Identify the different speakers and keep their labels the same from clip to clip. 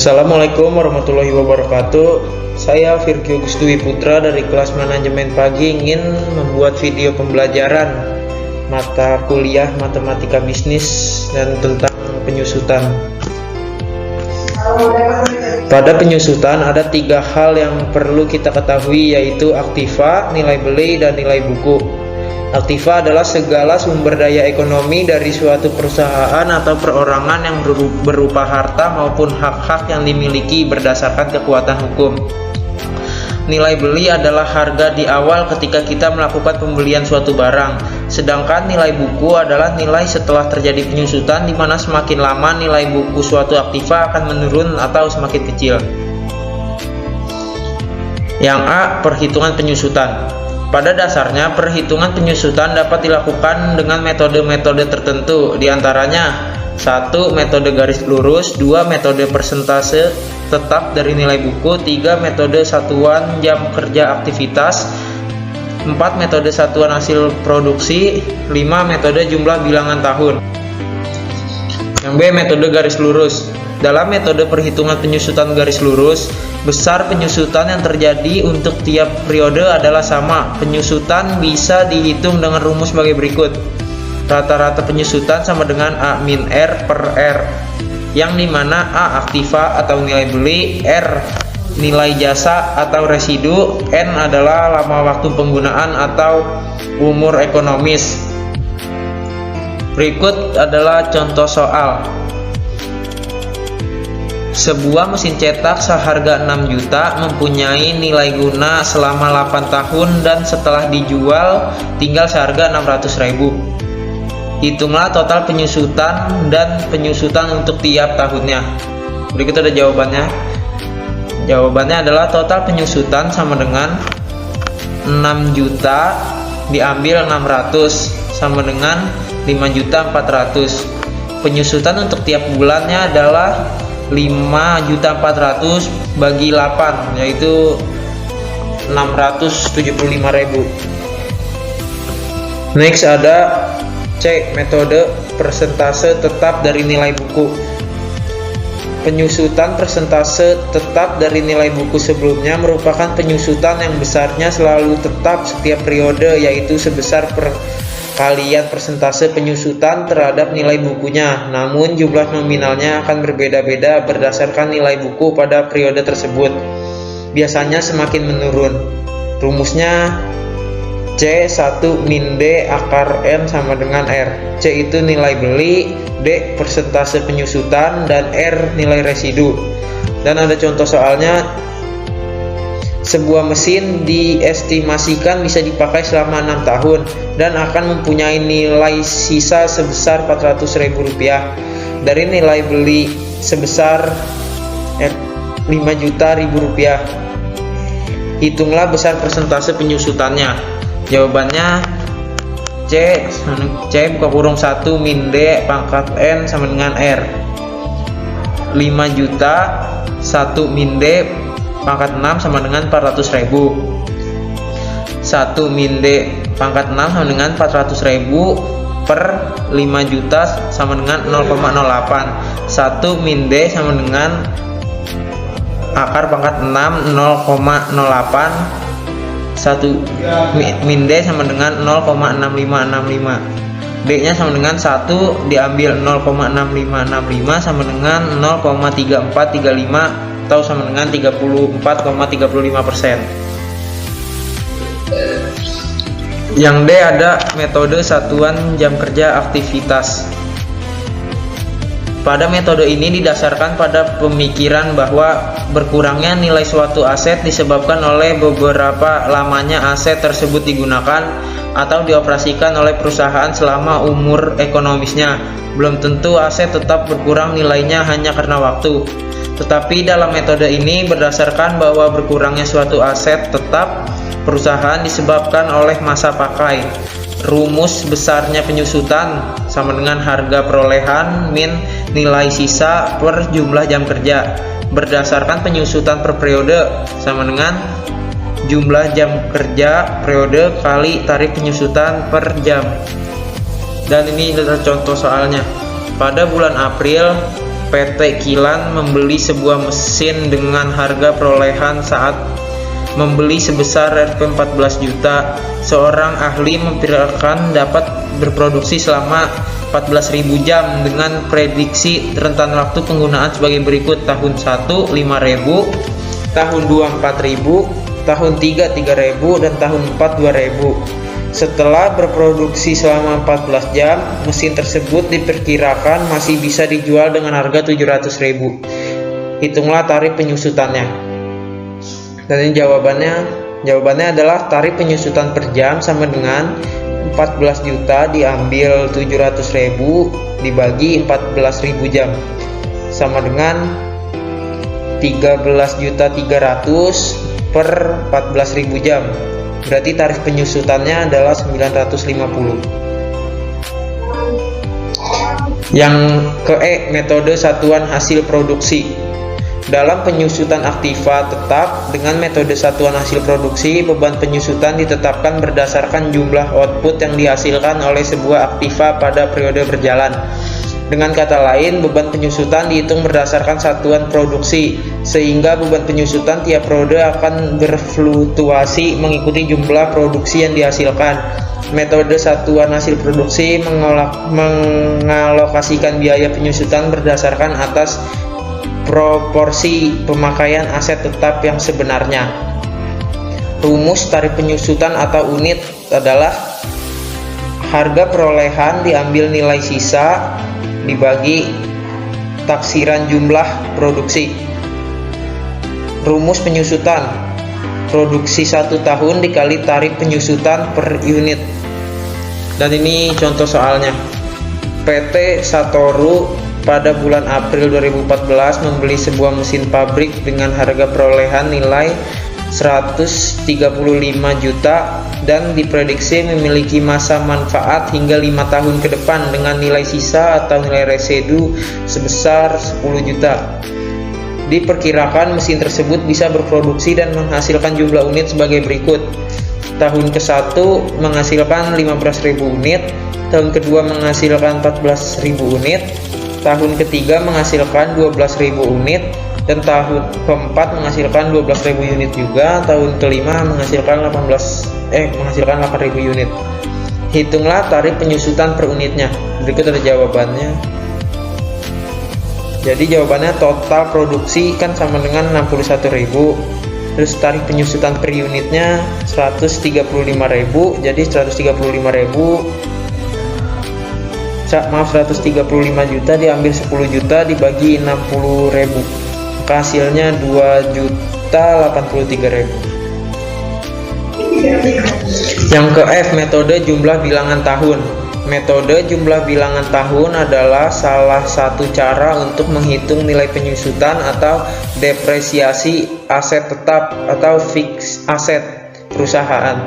Speaker 1: Assalamualaikum warahmatullahi wabarakatuh. Saya Virgio Gustuwi Putra dari kelas manajemen pagi ingin membuat video pembelajaran mata kuliah matematika bisnis dan tentang penyusutan. Pada penyusutan ada 3 hal yang perlu kita ketahui, yaitu aktiva, nilai beli, dan nilai buku. Aktiva adalah segala sumber daya ekonomi dari suatu perusahaan atau perorangan yang berupa harta maupun hak-hak yang dimiliki berdasarkan kekuatan hukum. Nilai beli adalah harga di awal ketika kita melakukan pembelian suatu barang. Sedangkan nilai buku adalah nilai setelah terjadi penyusutan, di mana semakin lama nilai buku suatu aktiva akan menurun atau semakin kecil. Yang A. Perhitungan penyusutan. Pada dasarnya, perhitungan penyusutan dapat dilakukan dengan metode-metode tertentu, diantaranya 1. Metode garis lurus, 2. Metode persentase tetap dari nilai buku, 3. Metode satuan jam kerja aktivitas, 4. Metode satuan hasil produksi, 5. Metode jumlah bilangan tahun. Yang B. Metode garis lurus. Dalam metode perhitungan penyusutan garis lurus, besar penyusutan yang terjadi untuk tiap periode adalah sama. Penyusutan bisa dihitung dengan rumus sebagai berikut. Rata-rata penyusutan sama dengan A min R per R, yang dimana A aktiva atau nilai beli, R nilai jasa atau residu, N adalah lama waktu penggunaan atau umur ekonomis. Berikut adalah contoh soal. Sebuah mesin cetak seharga 6 juta mempunyai nilai guna selama 8 tahun dan setelah dijual tinggal seharga 600.000. Hitunglah total penyusutan dan penyusutan untuk tiap tahunnya. Berikut ada jawabannya. Jawabannya adalah total penyusutan sama dengan 6 juta diambil 600 sama dengan 5.400.000. Penyusutan untuk tiap bulannya adalah 5.400.000 bagi 8, yaitu 675.000. Next ada C. Metode persentase tetap dari nilai buku. Penyusutan persentase tetap dari nilai buku sebelumnya merupakan penyusutan yang besarnya selalu tetap setiap periode, yaitu sebesar perkalian persentase penyusutan terhadap nilai bukunya, namun jumlah nominalnya akan berbeda-beda berdasarkan nilai buku pada periode tersebut. Biasanya semakin menurun. Rumusnya C 1 min D akar N sama dengan R. C itu nilai beli, D persentase penyusutan, dan R nilai residu. Dan ada contoh soalnya. Sebuah mesin diestimasikan bisa dipakai selama 6 tahun dan akan mempunyai nilai sisa sebesar Rp400.000 dari nilai beli sebesar Rp5.000.000. Hitunglah besar persentase penyusutannya. Jawabannya C buka kurung 1 min D pangkat N sama dengan R. 5 juta 1 min D pangkat 6 sama dengan 400.000. 1 min D pangkat 6 sama dengan 400.000 per 5 juta sama dengan 0,08. 1 min D sama dengan akar pangkat 6 0,08. 1 min D sama dengan 0,6565. D nya sama dengan 1 diambil 0,6565 sama dengan 0,3435 atau sama dengan 34,35%. Yang D ada metode satuan jam kerja aktivitas. Pada metode ini didasarkan pada pemikiran bahwa berkurangnya nilai suatu aset disebabkan oleh beberapa lamanya aset tersebut digunakan atau dioperasikan oleh perusahaan selama umur ekonomisnya. Belum tentu aset tetap berkurang nilainya hanya karena waktu. Tetapi dalam metode ini berdasarkan bahwa berkurangnya suatu aset tetap perusahaan disebabkan oleh masa pakai. Rumus besarnya penyusutan sama dengan harga perolehan min nilai sisa per jumlah jam kerja. Berdasarkan penyusutan per periode sama dengan jumlah jam kerja periode kali tarif penyusutan per jam. Dan ini adalah contoh soalnya. Pada bulan April PT Kilan membeli sebuah mesin dengan harga perolehan saat membeli sebesar Rp 14 juta. Seorang ahli memperkirakan dapat berproduksi selama 14.000 jam dengan prediksi rentan waktu penggunaan sebagai berikut: tahun 1 5.000, tahun 2 4.000, tahun 3 3.000, dan tahun 4 2.000. Setelah berproduksi selama 14 jam, mesin tersebut diperkirakan masih bisa dijual dengan harga 700.000. Hitunglah tarif penyusutannya. Dan ini jawabannya adalah tarif penyusutan per jam sama dengan 14 juta diambil 700.000 dibagi 14.000 jam sama dengan 13.300.000 per 14.000 jam. Berarti tarif penyusutannya adalah 950. Yang ke E, metode satuan hasil produksi. Dalam penyusutan aktiva tetap dengan metode satuan hasil produksi, beban penyusutan ditetapkan berdasarkan jumlah output yang dihasilkan oleh sebuah aktiva pada periode berjalan. Dengan kata lain, beban penyusutan dihitung berdasarkan satuan produksi, sehingga beban penyusutan tiap periode akan berfluktuasi mengikuti jumlah produksi yang dihasilkan. Metode satuan hasil produksi mengalokasikan biaya penyusutan berdasarkan atas proporsi pemakaian aset tetap yang sebenarnya. Rumus tarif penyusutan atau unit adalah harga perolehan diambil nilai sisa dibagi taksiran jumlah produksi. Rumus penyusutan: produksi 1 tahun dikali tarif penyusutan per unit. Dan ini contoh soalnya. PT Satoru pada bulan April 2014 membeli sebuah mesin pabrik dengan harga perolehan nilai 135 juta dan diprediksi memiliki masa manfaat hingga 5 tahun ke depan dengan nilai sisa atau nilai residu sebesar 10 juta. Diperkirakan mesin tersebut bisa berproduksi dan menghasilkan jumlah unit sebagai berikut: tahun ke-1 menghasilkan 15.000 unit, tahun kedua menghasilkan 14.000 unit, tahun ketiga menghasilkan 12.000 unit, dan tahun keempat menghasilkan 12.000 unit juga, tahun kelima menghasilkan 8.000 unit. Hitunglah tarif penyusutan per unitnya. Berikut ada jawabannya. Jadi jawabannya total produksi kan sama dengan 61.000, terus tarif penyusutan per unitnya 135.000, jadi 135 juta diambil 10 juta dibagi 60.000. Maka hasilnya 2.083.000. Yang ke F, metode jumlah bilangan tahun. Metode jumlah bilangan tahun adalah salah satu cara untuk menghitung nilai penyusutan atau depresiasi aset tetap atau fix aset perusahaan.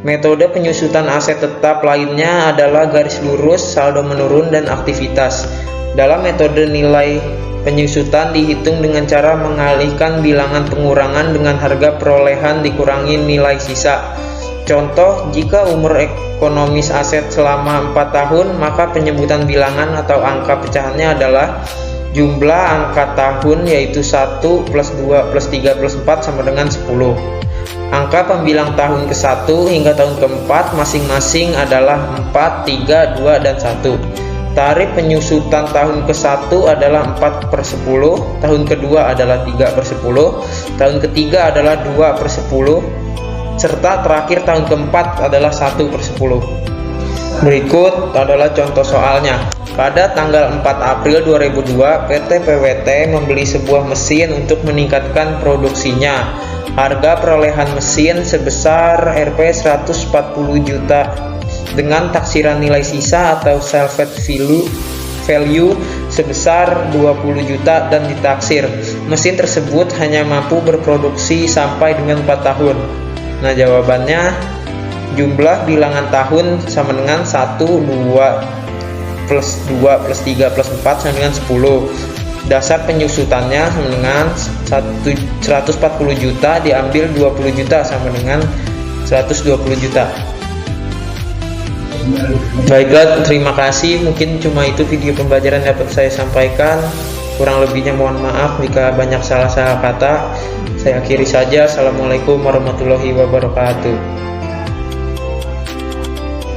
Speaker 1: Metode penyusutan aset tetap lainnya adalah garis lurus, saldo menurun, dan aktivitas. Dalam metode nilai penyusutan dihitung dengan cara mengalihkan bilangan pengurangan dengan harga perolehan dikurangi nilai sisa. Contoh, jika umur ekonomis aset selama 4 tahun, maka penyebutan bilangan atau angka pecahannya adalah jumlah angka tahun, yaitu 1 plus 2 plus 3 plus 4 sama dengan 10. Angka pembilang tahun ke-1 hingga tahun ke-4 masing-masing adalah 4, 3, 2, dan 1. Tarif penyusutan tahun ke-1 adalah 4/10, tahun kedua adalah 3/10, tahun ketiga adalah 2/10, serta terakhir tahun ke-4 adalah 1/10. Berikut adalah contoh soalnya. Pada tanggal 4 April 2002, PT PWT membeli sebuah mesin untuk meningkatkan produksinya. Harga perolehan mesin sebesar Rp 140 juta dengan taksiran nilai sisa atau salvage value sebesar 20 juta dan ditaksir. Mesin tersebut hanya mampu berproduksi sampai dengan 4 tahun. Nah, jawabannya jumlah bilangan tahun sama dengan 1, 2 plus 2 plus 3 plus 4 sama dengan 10. Dasar penyusutannya sama dengan 140 juta diambil 20 juta sama dengan 120 juta. Baiklah, terima kasih. Mungkin cuma itu video pembelajaran dapat saya sampaikan. Kurang lebihnya mohon maaf jika banyak salah-salah kata. Saya akhiri saja. Assalamualaikum warahmatullahi wabarakatuh.